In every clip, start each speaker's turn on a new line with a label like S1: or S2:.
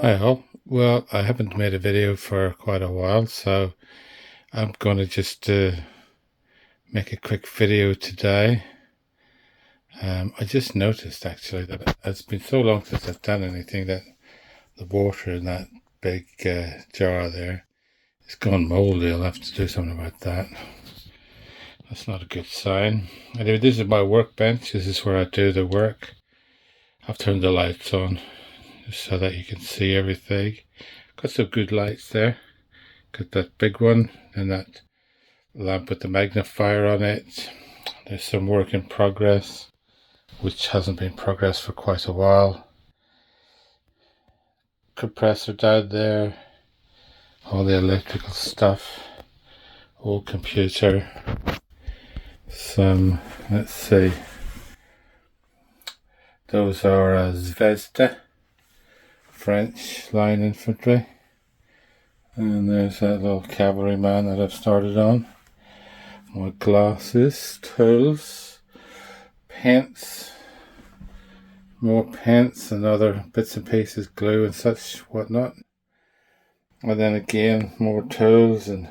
S1: Hi all. Well, I haven't made a video for quite a while, so I'm going to just make a quick video today. I just noticed actually that it's been so long since I've done anything that the water in that big jar there is gone moldy. I'll have to do something about that. That's not a good sign. Anyway, this is my workbench. This is where I do the work. I've turned the lights on just so that you can see everything. Got some good lights there. Got that big one and that lamp with the magnifier on it. There's some work in progress, which hasn't been progress for quite a while. Compressor down there, all the electrical stuff, old computer, some, let's see, those are Zvezda, French line infantry, and there's that little cavalryman that I've started on. More glasses, tools, pens, more pens and other bits and pieces, glue and such whatnot. And then again, more tools and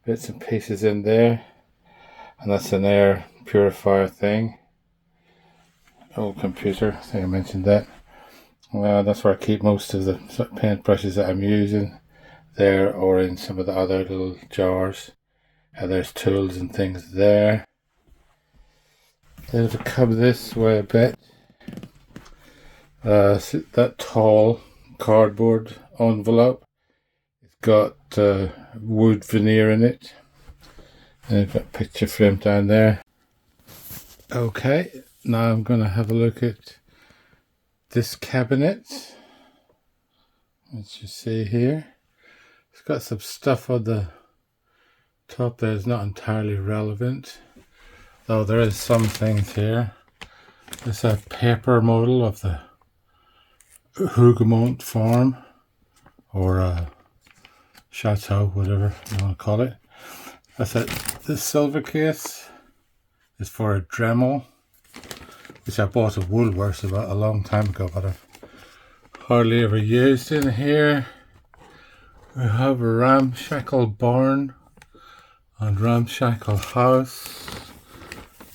S1: bits and pieces in there. And that's an air purifier thing. Old computer, I think I mentioned that. Well, that's where I keep most of the paint brushes that I'm using there, or in some of the other little jars. There's tools and things there. Then if I come this way a bit, that tall cardboard envelope, it's got wood veneer in it. And I've got a picture frame down there. Okay, now I'm going to have a look at this cabinet, which you see here. It's got some stuff on the top there is not entirely relevant, though there is some things here. There's a paper model of the Hougoumont farm, or a chateau, whatever you want to call it. That's it. This silver case is for a Dremel, which I bought at Woolworths about a long time ago, but I've hardly ever used. In here we have a ramshackle barn and ramshackle house,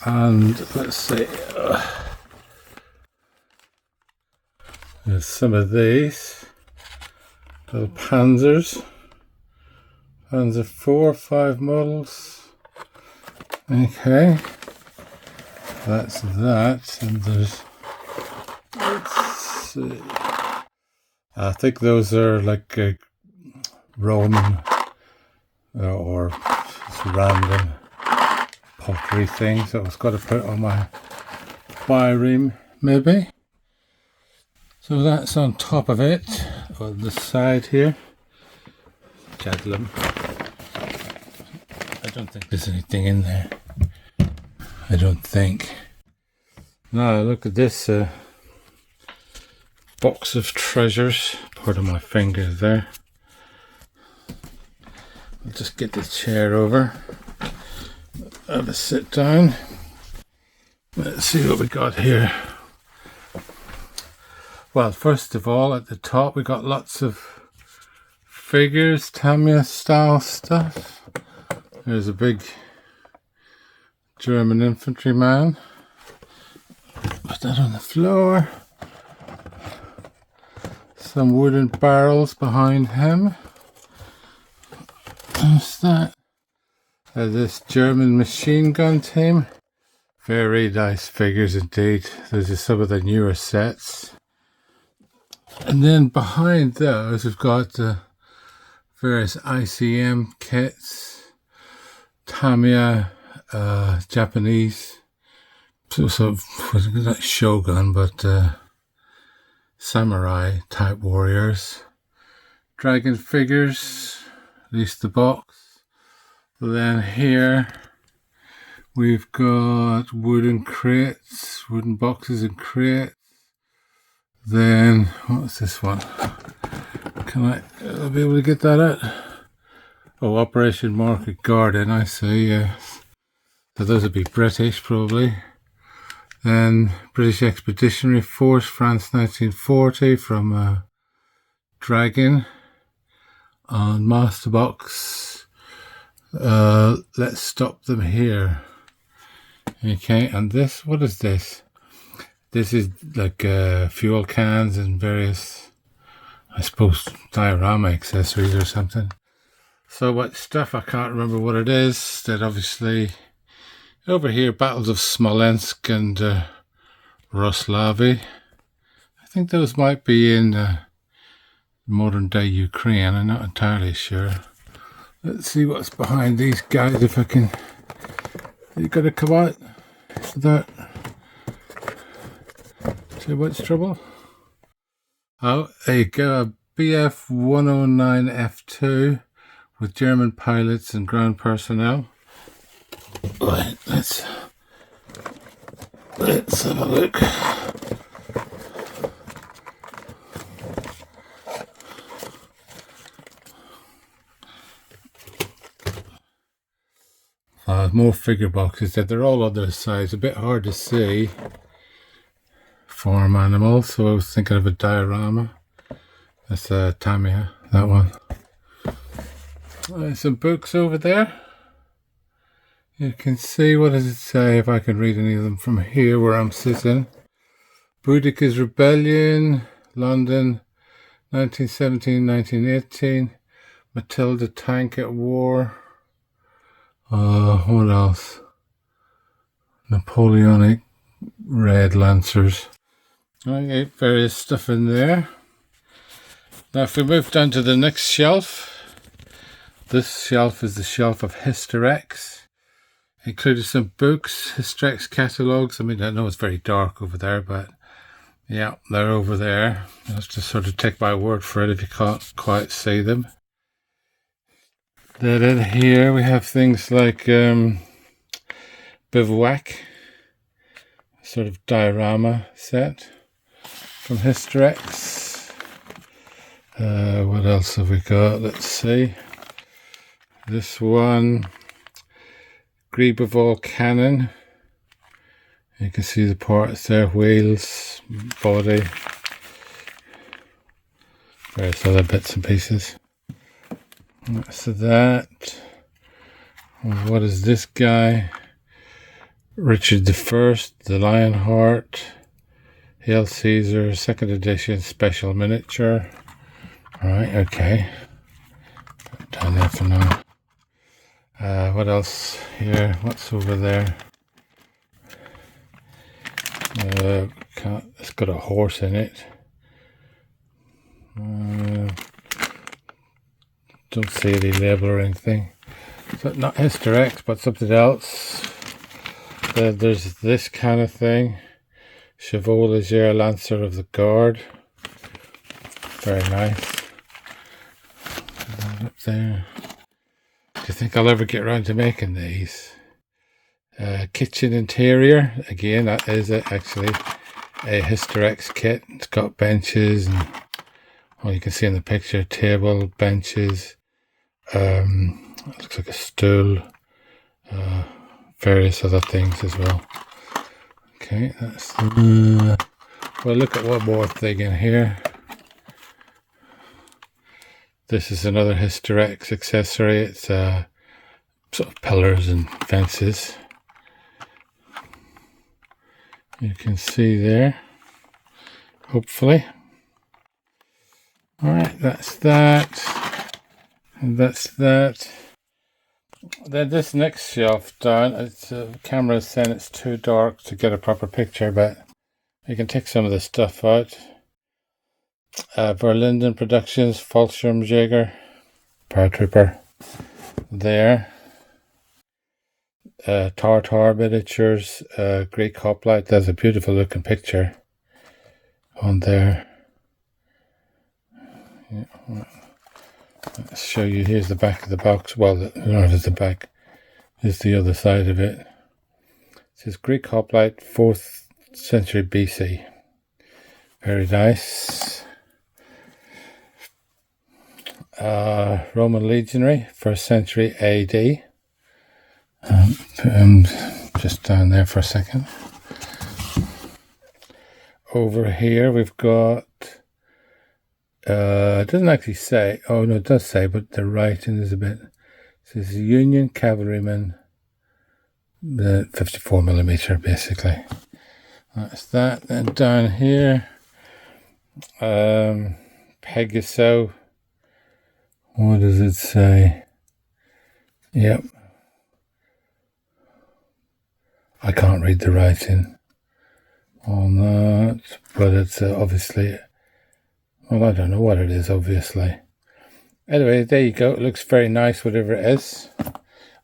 S1: and let's see, there's some of these little Panzers, Panzer 4 or 5 models. Okay, that's that, and there's, let's see, I think those are like Roman or random pottery things that I was going to put on my bireme maybe. So that's on top of it, on the side here. Jadlum. I don't think there's anything in there. I don't think. Now look at this box of treasures. Pardon my fingers there. I'll just get the chair over. Have a sit down. Let's see what we got here. Well, first of all, at the top we got lots of figures, Tamiya style stuff. There's a big German infantryman. Put that on the floor. Some wooden barrels behind him. What's that? This German machine gun team. Very nice figures indeed. Those are some of the newer sets. And then behind those we've got various ICM kits, Tamiya, Japanese, sort of not Shogun, but samurai type warriors, dragon figures, at least the box. Then here we've got wooden crates, wooden boxes and crates. Then what's this one? Can I'll be able to get that out? Oh, Operation Market Garden, I see, yes. So those would be British probably. Then British Expeditionary Force, France 1940, from Dragon on Masterbox. Let's stop them here. Okay, and this, what is this? This is like fuel cans and various, I suppose, diorama accessories or something. So what stuff, I can't remember what it is. That obviously, over here, Battles of Smolensk and Roslavy. I think those might be in modern day Ukraine, I'm not entirely sure. Let's see what's behind these guys, if I can. You gotta come out without too much trouble. Oh, there you go, a Bf 109 F2 with German pilots and ground personnel. Right, let's have a look. More figure boxes. They're all other size, a bit hard to see. Farm animals, so I was thinking of a diorama. That's Tamiya, that one. Some books over there. You can see, what does it say, if I can read any of them from here where I'm sitting. Boudicca's Rebellion, London, 1917-1918. Matilda Tank at War. What else? Napoleonic Red Lancers. Okay, various stuff in there. Now if we move down to the next shelf, this shelf is the shelf of Hysterex. Included some books, Hysterex catalogues. I mean, I know it's very dark over there, but yeah, they're over there. You have to sort of take my word for it if you can't quite see them. Then in here we have things like Bivouac, sort of diorama set from Hysterex. What else have we got? Let's see. This one, Gribeval cannon. You can see the parts there, wheels, body, various other bits and pieces. So that, what is this guy? Richard I, the Lionheart, Hail Caesar, 2nd edition, special miniature. Right, okay. Put it down there for now. What else here? What's over there? It's got a horse in it. Don't see any label or anything. So not Hysterex, but something else. There's this kind of thing. Chevaux Léger Lancer of the Guard. Very nice. Up there. Do you think I'll ever get around to making these? Kitchen interior. Again, that is actually a Hysterex kit. It's got benches and, well, you can see in the picture, table, benches. Looks like a stool. Various other things as well. Okay, that's the... well, look at one more thing in here. This is another Hysterex accessory. It's sort of pillars and fences. You can see there, hopefully. Alright, that's that. And that's that. Then this next shelf down, it's camera is saying it's too dark to get a proper picture, but you can take some of the stuff out. Verlinden Productions, Fallschirmjäger, Paratrooper there. Tartar Miniatures, Greek Hoplite. That's a beautiful looking picture on there. Yeah. Let's show you, here's the back of the box. Well, not as the back, is the other side of it. It says Greek Hoplite, 4th century BC. Very nice. Roman Legionary, 1st century AD. Just down there for a second. Over here we've got It doesn't actually say. Oh no, it does say, but the writing is a bit. It says Union Cavalryman, the 54mm basically. That's that. And down here, Pegaso. What does it say? Yep. I can't read the writing on that, but it's obviously, well, I don't know what it is, obviously. Anyway, there you go. It looks very nice, whatever it is.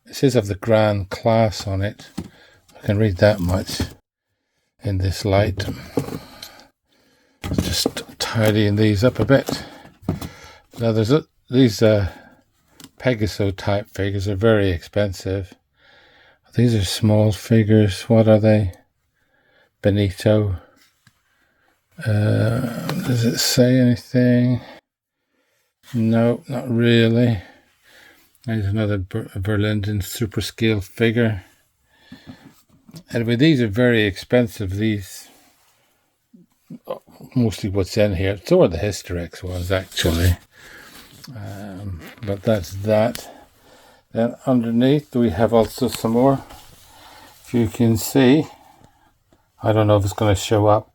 S1: It says of the Grand Class on it. I can read that much in this light. Just tidying these up a bit. Now, these Pegaso type figures are very expensive. These are small figures. What are they? Benito. Does it say anything? No, not really. There's another Berlinden super scale figure. Anyway, these are very expensive. These, mostly what's in here. So are the Hysterex ones, actually. But that's that. Then underneath we have also some more. If you can see, I don't know if it's going to show up,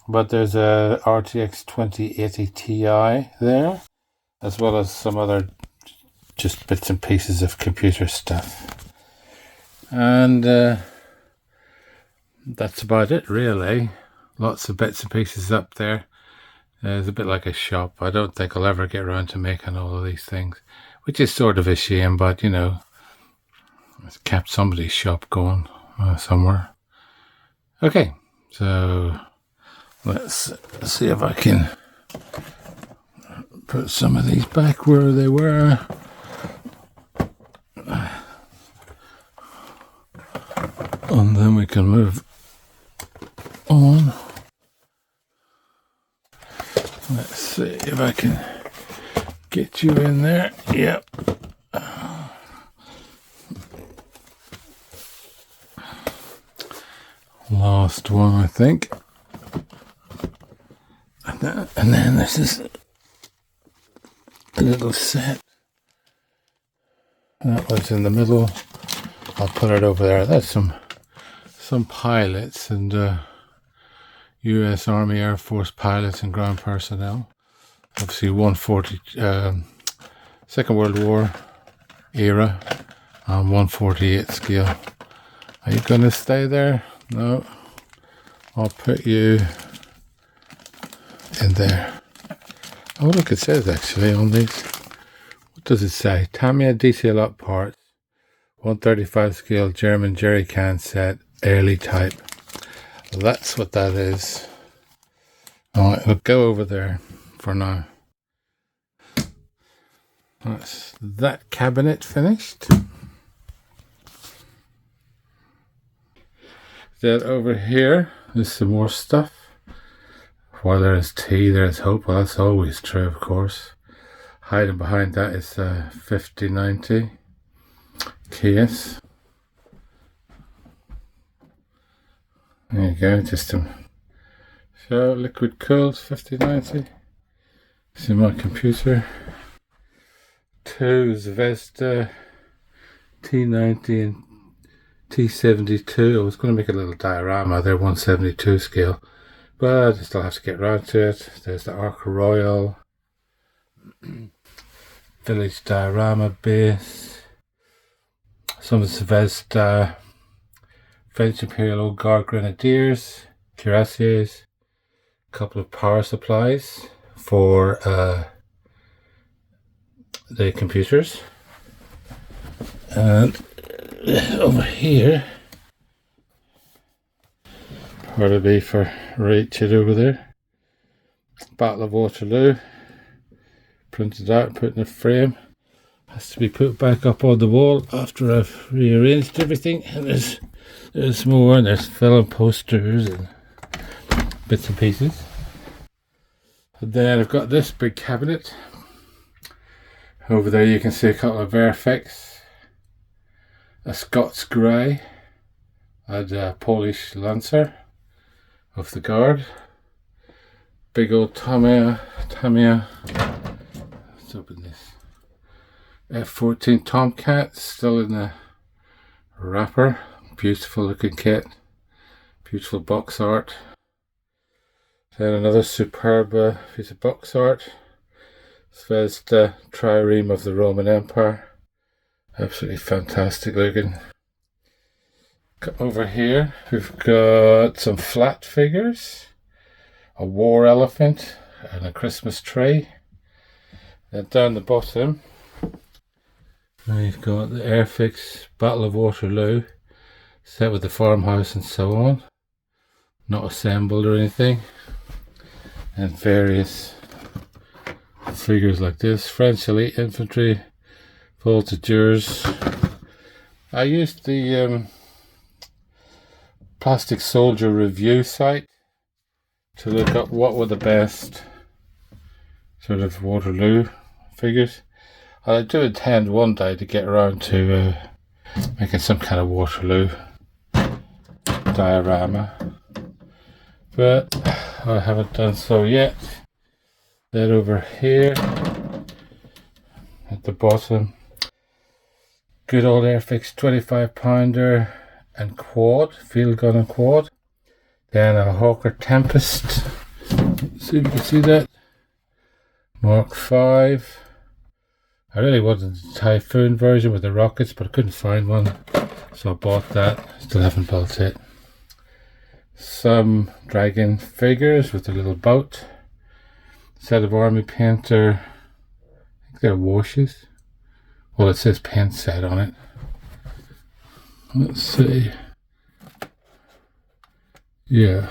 S1: but there's a RTX 2080 Ti there, as well as some other just bits and pieces of computer stuff. And that's about it, really. Lots of bits and pieces up there. It's a bit like a shop. I don't think I'll ever get around to making all of these things, which is sort of a shame, but you know, it's kept somebody's shop going somewhere. Okay, so let's see if I can put some of these back where they were. And then we can move on. Let's see if I can get you in there. Yep. Last one, I think. And then this is a little set. That was in the middle. I'll put it over there. That's some pilots and U.S. Army Air Force pilots and ground personnel. Obviously 140, Second World War era, 148 scale. Are you going to stay there? No. I'll put you in there. Oh, look, it says actually on these. What does it say? Tamiya detail up parts, 135 scale German jerry can set, early type. That's what that is. Alright, we'll go over there for now. That's that cabinet finished. Then over here, there's some more stuff. While there is tea, there is hope. Well, that's always true, of course. Hiding behind that is a 5090 case. There you go, just to show liquid cooled 5090. See my computer. Two Zvezda T90 and T72. I was going to make a little diorama there, 172 scale, but I still have to get around to it. There's the Arca Royal Village diorama base. Some Zvezda French Imperial Old Guard Grenadiers, cuirassiers, a couple of power supplies for the computers, and over here, part of B for Rachel over there. Battle of Waterloo, printed out, put in a frame. Has to be put back up on the wall after I've rearranged everything. And there's more, and there's film posters and bits and pieces. And then I've got this big cabinet. Over there you can see a couple of Verfex, a Scots Grey, and a Polish Lancer of the Guard. Big old Tamiya Tamiya. Let's open this. F-14 Tomcat, still in the wrapper. Beautiful looking kit. Beautiful box art. Then another superb piece of box art. Zvezda trireme of the Roman Empire. Absolutely fantastic looking. Over here we've got some flat figures, a war elephant and a Christmas tree. Then down the bottom we've got the Airfix Battle of Waterloo set with the farmhouse and so on, not assembled or anything, and various figures like this. French elite infantry, voltigeurs. I used the Plastic Soldier review site to look up what were the best sort of Waterloo figures. I do intend one day to get around to making some kind of Waterloo diorama, but I haven't done so yet. Then over here at the bottom, good old Airfix 25 pounder and quad, field gun and quad. Then a Hawker Tempest, see if you can see that, Mark 5. I really wanted the Typhoon version with the rockets, but I couldn't find one, so I bought that. Still haven't built it. Some dragon figures with a little boat. Set of Army Painter, I think they're washes. Well, it says paint set on it. Let's see. Yeah,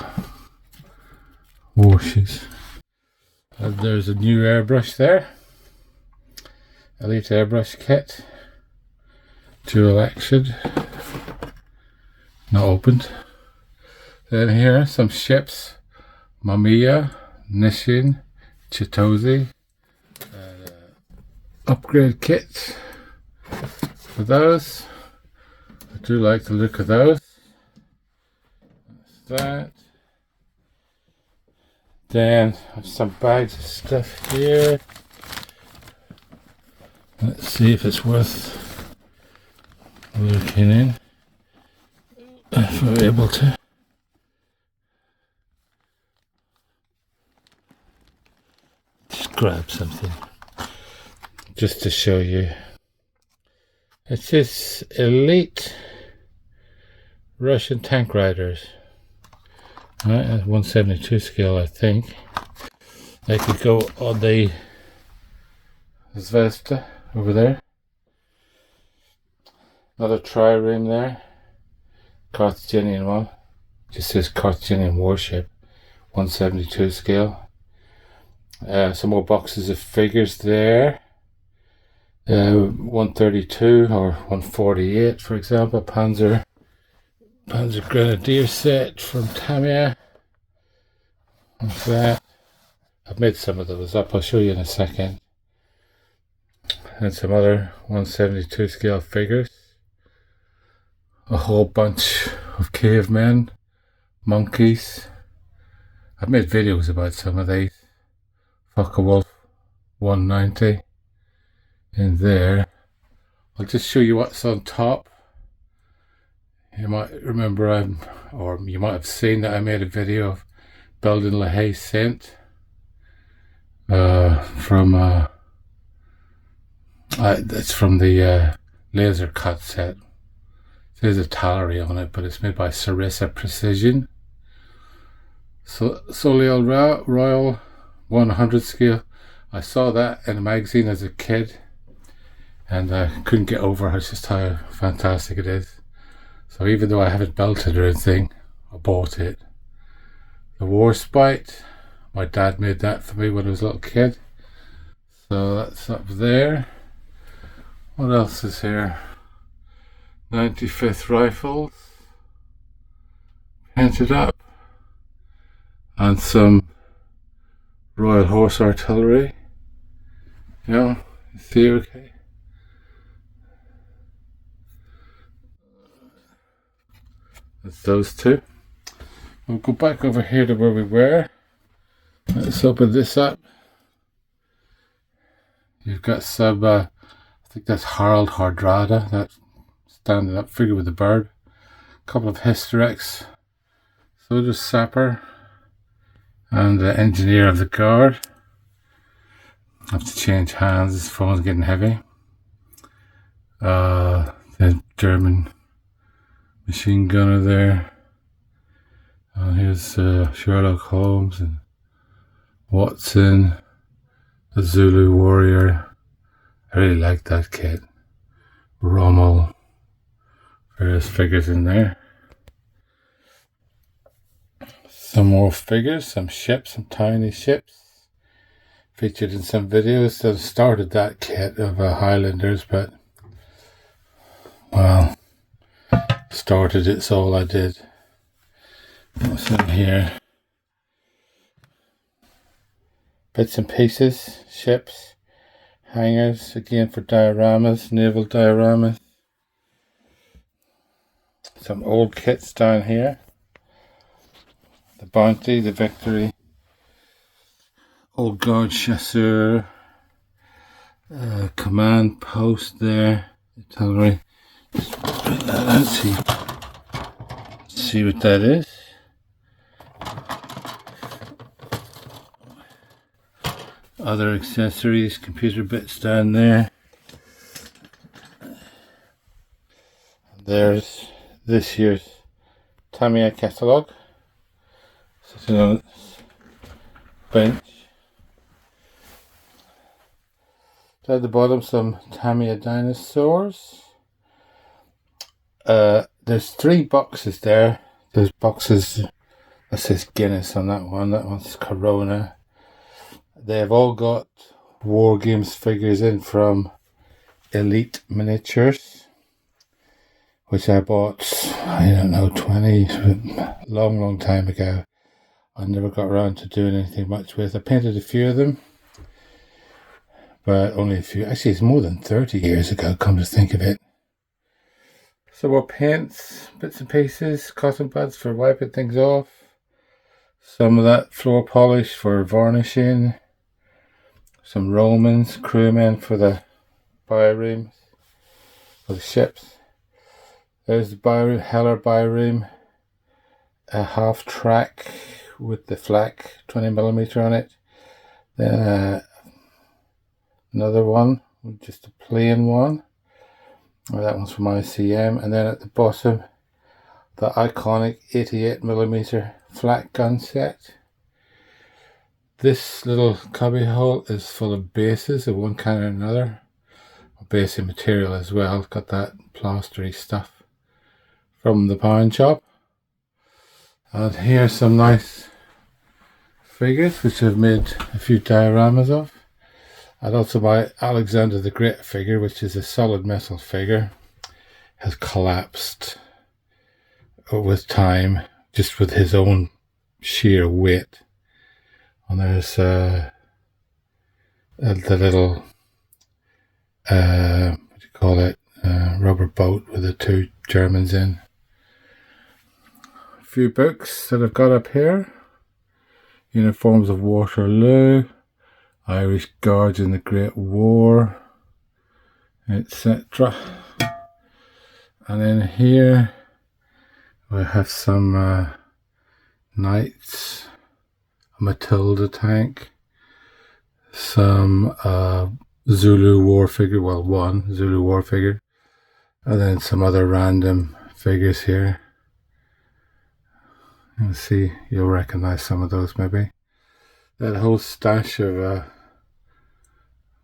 S1: washes. And there's a new airbrush there. Elite airbrush kit. Dual action. Not opened. Then here, some ships. Mamiya, Nishin, Chitose. Upgrade kits for those. I do like the look of those. That's that. Then I have some bags of stuff here. Let's see if it's worth looking in, if we're able to. Just grab something just to show you. It says Elite Russian Tank Riders. Right, at 172 scale, I think. They could go on the Zvezda over there. Another trireme there. Carthaginian one. Just says Carthaginian warship. 172 scale. Some more boxes of figures there. 132 or 148, for example. Panzer Grenadier set from Tamiya. Like that. I've made some of those up. I'll show you in a second. And some other 172 scale figures. A whole bunch of cavemen, monkeys. I've made videos about some of these. Focke-Wulf 190 in there. I'll just show you what's on top. You might remember or you might have seen that I made a video of building Le Hay Saint from it's from the laser cut set. There's a Tallery on it, but it's made by Sarissa Precision. So Soleil Royal 100 scale. I saw that in a magazine as a kid and I couldn't get over just how fantastic it is. So even though I haven't built it or anything, I bought it. The Warspite, my dad made that for me when I was a little kid. So that's up there. What else is here? 95th Rifles, painted up. And some Royal Horse Artillery. Yeah, you see okay? That's those two. We'll go back over here to where we were. Let's open this up. You've got some, I think that's Harald Hardrada, that standing up figure with the bird. A couple of Hysterex, Soldier Sapper, and the Engineer of the Guard. I have to change hands, this phone's getting heavy. The German machine gunner there. And here's Sherlock Holmes and Watson, the Zulu warrior. I really like that kit. Rommel, various figures in there. Some more figures, some ships, some tiny ships. Featured in some videos that started that kit of Highlanders, but well, started it's all I did. What's in here? Bits and pieces, ships, hangars, again for dioramas, naval dioramas. Some old kits down here. The Bounty, the Victory, Old Guard Chasseur, command post there, artillery. Let's see what that is. Other accessories, computer bits down there. There's this year's Tamiya catalogue sitting on its bench. Down at the bottom, some Tamiya dinosaurs. There's 3 boxes there. There's boxes that says Guinness on that one. That one's Corona. They've all got War Games figures in from Elite Miniatures, which I bought, I don't know, 20, long time ago. I never got around to doing anything much with. I painted a few of them, but only a few. Actually, it's more than 30 years ago, come to think of it. So more paints, bits and pieces, cotton buds for wiping things off. Some of that floor polish for varnishing. Some Romans, crewmen for the birooms, for the ships. There's the biroo, Heller biroo, a half track with the flak, 20mm on it. Then another one, just a plain one. That one's from ICM. And then at the bottom, the iconic 88mm flak gun set. This little cubby hole is full of bases of one kind or another. Basic material as well. Got that plastery stuff from the pawn shop. And here's some nice figures which I've made a few dioramas of. And also my Alexander the Great figure, which is a solid metal figure, has collapsed with time, just with his own sheer weight. And there's the little, what do you call it, rubber boat with the 2 Germans in. A few books that I've got up here. Uniforms of Waterloo, Irish Guards in the Great War, etc. And then here we have some knights, a Matilda tank, some Zulu war figure, well, one Zulu war figure, and then some other random figures here. You'll see, you'll recognize some of those maybe. That whole stash of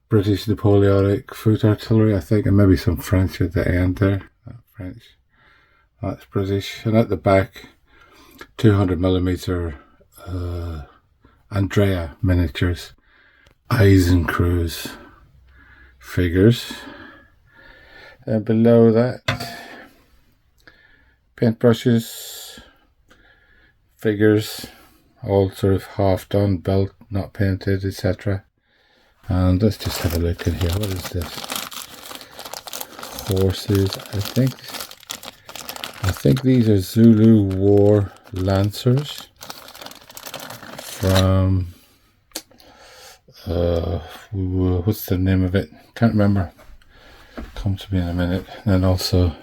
S1: British Napoleonic foot artillery, I think, and maybe some French at the end there. French, that's British. And at the back, 200mm Andrea miniatures, Eisencreuz figures. And below that, paintbrushes, figures, all sort of half done, built, not painted, etc. And let's just have a look in here. What is this? Horses, I think these are Zulu War Lancers from what's the name of it? Can't remember. Come to me in a minute. And then also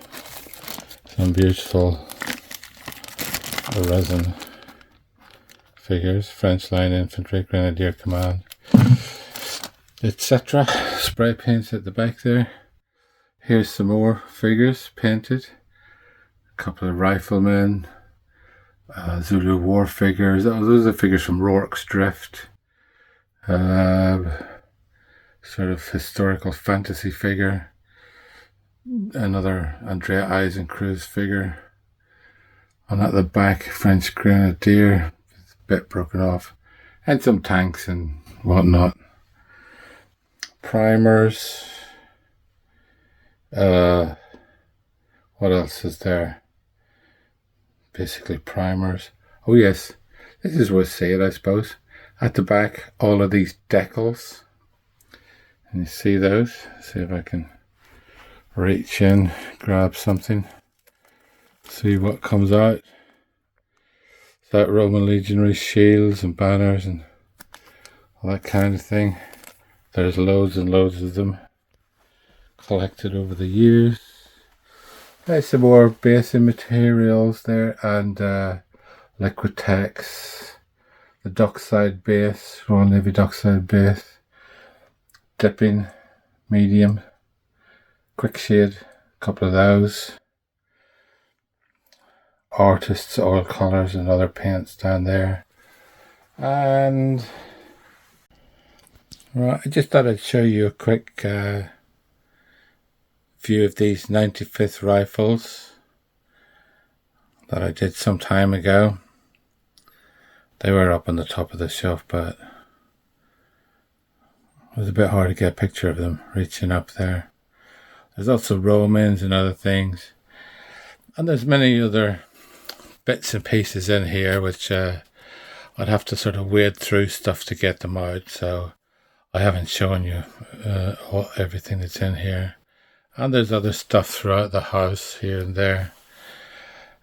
S1: some beautiful resin figures, French Line Infantry, Grenadier Command, etc. Spray paints at the back there. Here's some more figures painted. A couple of riflemen, Zulu war figures. Oh, those are figures from Rourke's Drift. Sort of historical fantasy figure. Another Andrea Eisencreuz figure. And at the back, French Grenadier, it's a bit broken off. And some tanks and whatnot. Primers. What else is there? Basically primers. Oh yes, this is worth saying, I suppose. At the back, all of these decals. And you see those? See if I can reach in, grab something, see what comes out. It's that Roman legionary shields and banners and all that kind of thing. There's loads and loads of them collected over the years. There's some more basic materials there, and Liquitex, the Dockside base, Royal Navy Dockside base, dipping, medium, quick shade, a couple of those, artists oil colours and other paints down there. And right, I just thought I'd show you a quick view of these 95th rifles that I did some time ago. They were up on the top of the shelf, but it was a bit hard to get a picture of them reaching up there. There's also Romans and other things, and there's many other bits and pieces in here which I'd have to sort of wade through stuff to get them out, so I haven't shown you everything that's in here. And there's other stuff throughout the house here and there.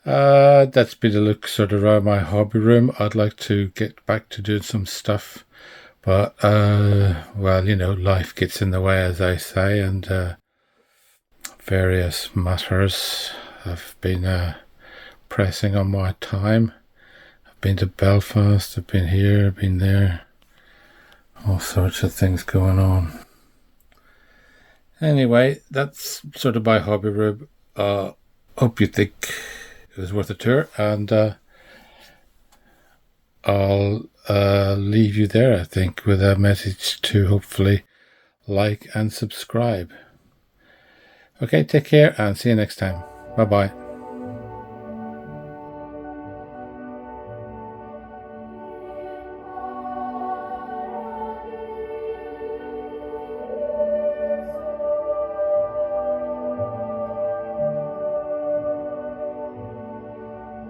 S1: That's been a look sort of around my hobby room. I'd like to get back to doing some stuff, but well, you know, life gets in the way, as I say, and various matters have been pressing on my time. I've been to Belfast, I've been here, I've been there, all sorts of things going on. Anyway, that's sort of my hobby room. Hope you think it was worth a tour, and I'll leave you there, I think, with a message to hopefully like and subscribe. Okay, take care and see you next time. Bye bye.